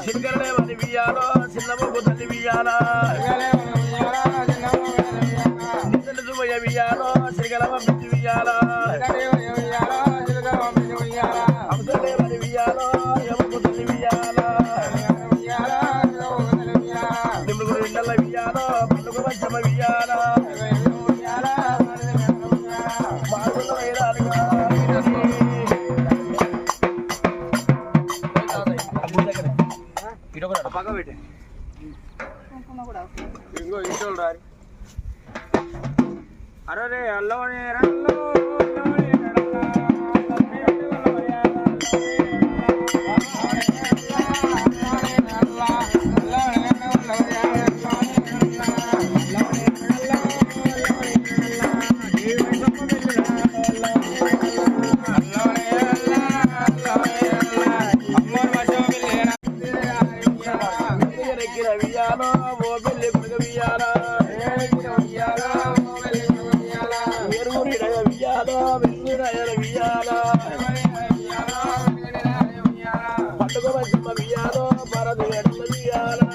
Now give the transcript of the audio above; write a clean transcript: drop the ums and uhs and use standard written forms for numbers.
చిన్నగలే వని వియాలో చిన్నబాబు తల్లి వియాలా నిన్నలు దువయ వియాలో చిరగలవ బిడ్డి వియాలా అంశలే వని వియాలో యమకు తల్లి వియాలా నిమ్ములు నిన్నల వియాలో పండుగ వంచమ వియాలా మారుల వైరాలుగా పక్క పెట్టి ఇంకో ఇంట్లో రారి అరే అల్లోనే రల్లో వియాలో ఓ బెల్లి పురుగ వియాలా ఎరువురిడయ వియాలో వెన్నురయల వియాలా పండుగ మధ్యమ వియాలో పరదు ఎడల వియాలా